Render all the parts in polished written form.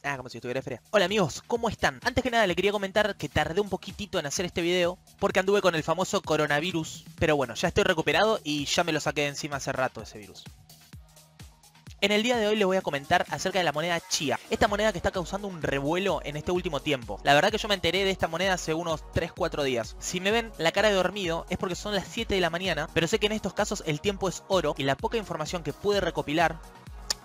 Como si estuviera fría. Hola amigos, ¿cómo están? Antes que nada le quería comentar que tardé un poquitito en hacer este video porque anduve con el famoso coronavirus. Pero bueno, ya estoy recuperado y ya me lo saqué de encima hace rato ese virus. En el día de hoy les voy a comentar acerca de la moneda Chia. Esta moneda que está causando un revuelo en este último tiempo. La verdad que yo me enteré de esta moneda hace unos 3-4 días. Si me ven la cara de dormido es porque son las 7 de la mañana, pero sé que en estos casos el tiempo es oro y la poca información que pude recopilar,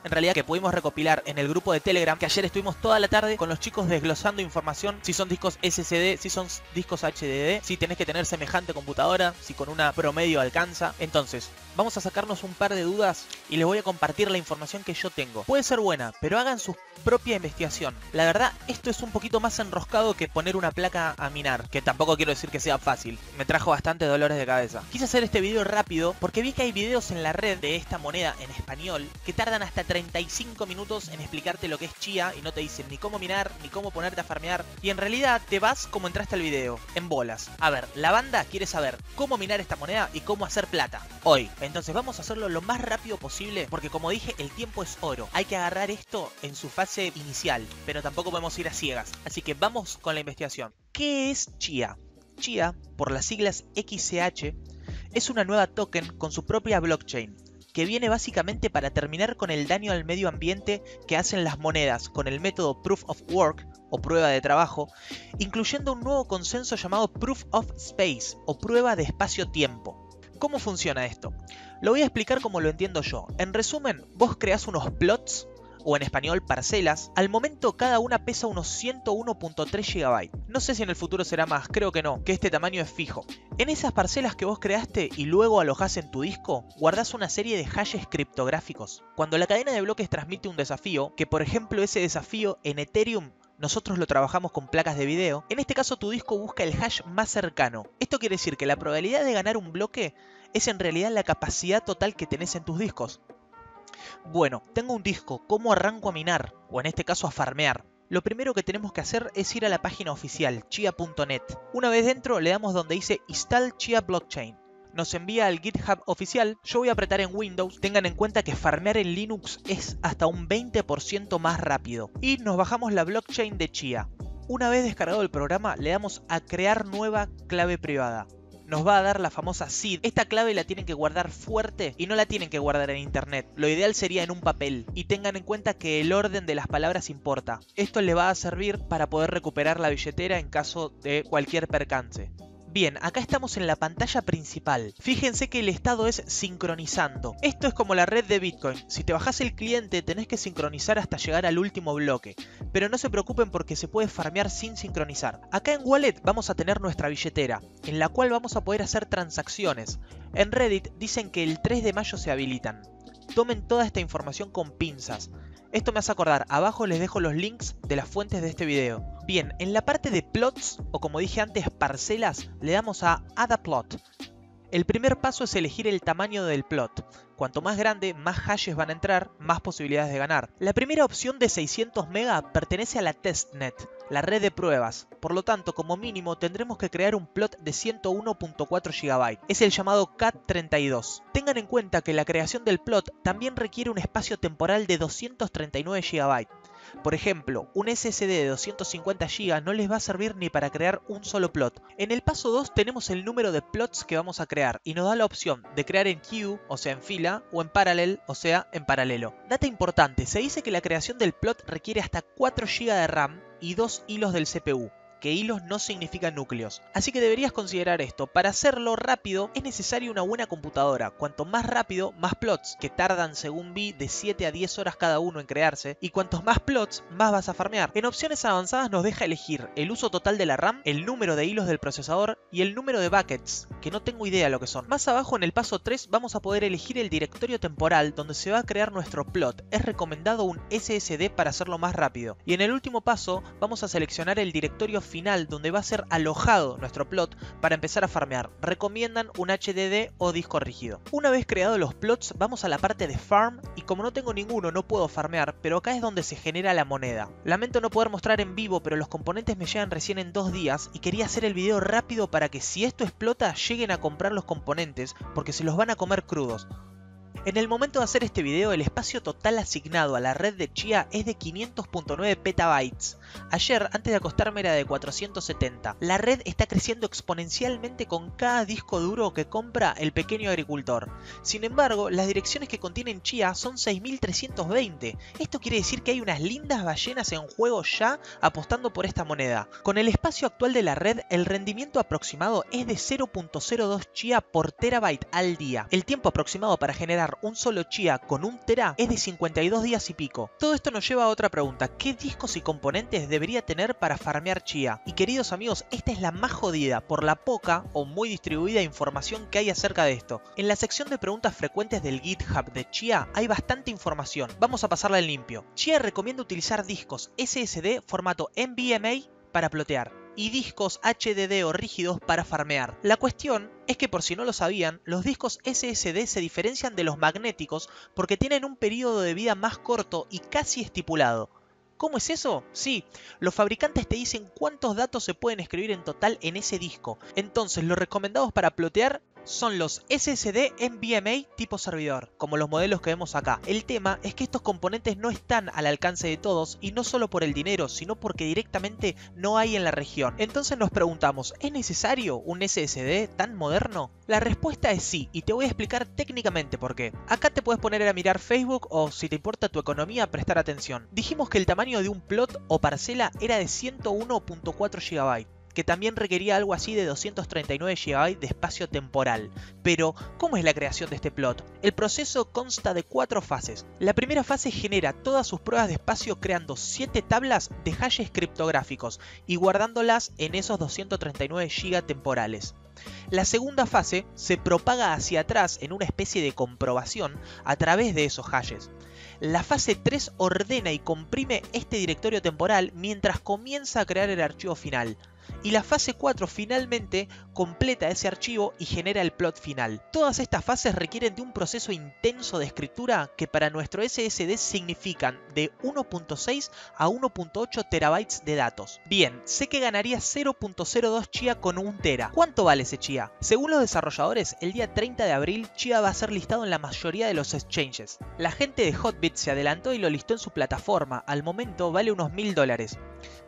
en realidad que pudimos recopilar en el grupo de Telegram, que ayer estuvimos toda la tarde con los chicos desglosando información, si son discos SSD, si son discos HDD, si tenés que tener semejante computadora, si con una promedio alcanza. Entonces, vamos a sacarnos un par de dudas y les voy a compartir la información que yo tengo. Puede ser buena, pero hagan su propia investigación. La verdad, esto es un poquito más enroscado que poner una placa a minar, que tampoco quiero decir que sea fácil. Me trajo bastante dolores de cabeza. Quise hacer este video rápido porque vi que hay videos en la red de esta moneda en español que tardan hasta 35 minutos en explicarte lo que es Chia y no te dicen ni cómo minar, ni cómo ponerte a farmear. Y en realidad te vas como entraste al video, en bolas. A ver, la banda quiere saber cómo minar esta moneda y cómo hacer plata hoy. Entonces vamos a hacerlo lo más rápido posible porque, como dije, el tiempo es oro. Hay que agarrar esto en su fase inicial, pero tampoco podemos ir a ciegas. Así que vamos con la investigación. ¿Qué es Chia? Chia, por las siglas XCH, es una nueva token con su propia blockchain, que viene básicamente para terminar con el daño al medio ambiente que hacen las monedas con el método Proof of Work o prueba de trabajo, incluyendo un nuevo consenso llamado Proof of Space o prueba de espacio-tiempo. ¿Cómo funciona esto? Lo voy a explicar como lo entiendo yo. En resumen, vos creás unos plots, o en español parcelas. Al momento cada una pesa unos 101.3 GB. No sé si en el futuro será más, creo que no, que este tamaño es fijo. En esas parcelas que vos creaste y luego alojás en tu disco, guardás una serie de hashes criptográficos. Cuando la cadena de bloques transmite un desafío, que por ejemplo ese desafío en Ethereum nosotros lo trabajamos con placas de video, en este caso tu disco busca el hash más cercano. Esto quiere decir que la probabilidad de ganar un bloque es en realidad la capacidad total que tenés en tus discos. Bueno, tengo un disco, ¿cómo arranco a minar? O en este caso a farmear. Lo primero que tenemos que hacer es ir a la página oficial, chia.net. Una vez dentro le damos donde dice Install Chia Blockchain. Nos envía al GitHub oficial. Yo voy a apretar en Windows. Tengan en cuenta que farmear en Linux es hasta un 20% más rápido. Y nos bajamos la blockchain de Chia. Una vez descargado el programa le damos a crear nueva clave privada. Nos va a dar la famosa seed. Esta clave la tienen que guardar fuerte y no la tienen que guardar en internet. Lo ideal sería en un papel. Y tengan en cuenta que el orden de las palabras importa. Esto le va a servir para poder recuperar la billetera en caso de cualquier percance. Bien, acá estamos en la pantalla principal. Fíjense que el estado es sincronizando. Esto es como la red de Bitcoin. Si te bajás el cliente tenés que sincronizar hasta llegar al último bloque. Pero no se preocupen porque se puede farmear sin sincronizar. Acá en Wallet vamos a tener nuestra billetera, en la cual vamos a poder hacer transacciones. En Reddit dicen que el 3 de mayo se habilitan. Tomen toda esta información con pinzas. Esto me hace acordar, abajo les dejo los links de las fuentes de este video. Bien, en la parte de plots, o como dije antes, parcelas, le damos a Add a Plot. El primer paso es elegir el tamaño del plot. Cuanto más grande, más hashes van a entrar, más posibilidades de ganar. La primera opción de 600 MB pertenece a la testnet, la red de pruebas. Por lo tanto, como mínimo tendremos que crear un plot de 101.4 GB. Es el llamado CAT32. Tengan en cuenta que la creación del plot también requiere un espacio temporal de 239 GB. Por ejemplo, un SSD de 250 GB no les va a servir ni para crear un solo plot. En el paso 2 tenemos el número de plots que vamos a crear y nos da la opción de crear en queue, o sea en fila, o en parallel, o sea en paralelo. Data importante, se dice que la creación del plot requiere hasta 4 GB de RAM y 2 hilos del CPU. Que hilos no significan núcleos. Así que deberías considerar esto. Para hacerlo rápido es necesaria una buena computadora. Cuanto más rápido, más plots, que tardan según vi de 7 a 10 horas cada uno en crearse. Y cuantos más plots, más vas a farmear. En opciones avanzadas nos deja elegir el uso total de la RAM, el número de hilos del procesador y el número de buckets, que no tengo idea lo que son. Más abajo en el paso 3 vamos a poder elegir el directorio temporal donde se va a crear nuestro plot. Es recomendado un SSD para hacerlo más rápido. Y en el último paso vamos a seleccionar el directorio final donde va a ser alojado nuestro plot para empezar a farmear. Recomiendan un HDD o disco rígido. Una vez creados los plots vamos a la parte de farm y como no tengo ninguno no puedo farmear, pero acá es donde se genera la moneda. Lamento no poder mostrar en vivo, pero los componentes me llegan recién en 2 días y quería hacer el video rápido para que si esto explota lleguen a comprar los componentes porque se los van a comer crudos. En el momento de hacer este video, el espacio total asignado a la red de Chia es de 500.9 petabytes. Ayer, antes de acostarme, era de 470. La red está creciendo exponencialmente con cada disco duro que compra el pequeño agricultor. Sin embargo, las direcciones que contienen Chia son 6320. Esto quiere decir que hay unas lindas ballenas en juego ya apostando por esta moneda. Con el espacio actual de la red, el rendimiento aproximado es de 0.02 Chia por terabyte al día. El tiempo aproximado para generar un solo Chia con un tera es de 52 días y pico. Todo esto nos lleva a otra pregunta: ¿qué discos y componentes debería tener para farmear Chia? Y queridos amigos, esta es la más jodida por la poca o muy distribuida información que hay acerca de esto. En la sección de preguntas frecuentes del GitHub de Chia hay bastante información. Vamos a pasarla en limpio. Chia recomienda utilizar discos SSD formato NVMe para plotear y discos HDD o rígidos para farmear. La cuestión es que, por si no lo sabían, los discos SSD se diferencian de los magnéticos porque tienen un periodo de vida más corto y casi estipulado. ¿Cómo es eso? Sí, los fabricantes te dicen cuántos datos se pueden escribir en total en ese disco. Entonces, los recomendados para plotear son los SSD NVMe tipo servidor, como los modelos que vemos acá. El tema es que estos componentes no están al alcance de todos, y no solo por el dinero, sino porque directamente no hay en la región. Entonces nos preguntamos, ¿es necesario un SSD tan moderno? La respuesta es sí, y te voy a explicar técnicamente por qué. Acá te puedes poner a mirar Facebook o, si te importa tu economía, prestar atención. Dijimos que el tamaño de un plot o parcela era de 101.4 GB. Que también requería algo así de 239 GB de espacio temporal. Pero, ¿cómo es la creación de este plot? El proceso consta de 4 fases. La primera fase genera todas sus pruebas de espacio creando 7 tablas de hashes criptográficos y guardándolas en esos 239 GB temporales. La segunda fase se propaga hacia atrás en una especie de comprobación a través de esos hashes. La fase 3 ordena y comprime este directorio temporal mientras comienza a crear el archivo final. Y la fase 4 finalmente completa ese archivo y genera el plot final. Todas estas fases requieren de un proceso intenso de escritura que para nuestro SSD significan de 1.6 a 1.8 terabytes de datos. Bien, sé que ganaría 0.02 Chia con un tera. ¿Cuánto vale ese Chia? Según los desarrolladores, el día 30 de abril Chia va a ser listado en la mayoría de los exchanges. La gente de Hotbit se adelantó y lo listó en su plataforma. Al momento vale unos $1000.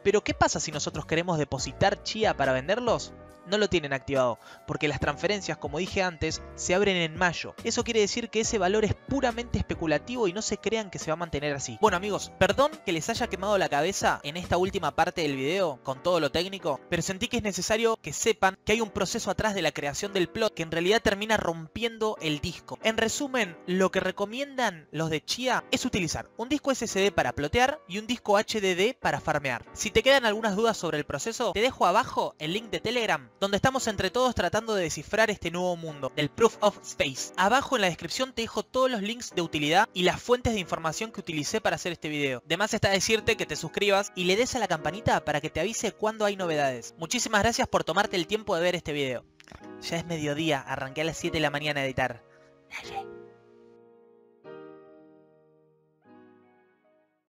Pero ¿qué pasa si nosotros queremos depositar Chia para venderlos? No lo tienen activado, porque las transferencias, como dije antes, se abren en mayo. Eso quiere decir que ese valor es puramente especulativo y no se crean que se va a mantener así. Bueno amigos, perdón que les haya quemado la cabeza en esta última parte del video con todo lo técnico, pero sentí que es necesario que sepan que hay un proceso atrás de la creación del plot que en realidad termina rompiendo el disco. En resumen, lo que recomiendan los de Chia es utilizar un disco SSD para plotear y un disco HDD para farmear. Si te quedan algunas dudas sobre el proceso, te dejo abajo el link de Telegram, donde estamos entre todos tratando de descifrar este nuevo mundo del Proof of Space. Abajo en la descripción te dejo todos los links de utilidad y las fuentes de información que utilicé para hacer este video. De más está decirte que te suscribas y le des a la campanita para que te avise cuando hay novedades. Muchísimas gracias por tomarte el tiempo de ver este video. Ya es mediodía, arranqué a las 7 de la mañana a editar. Dale.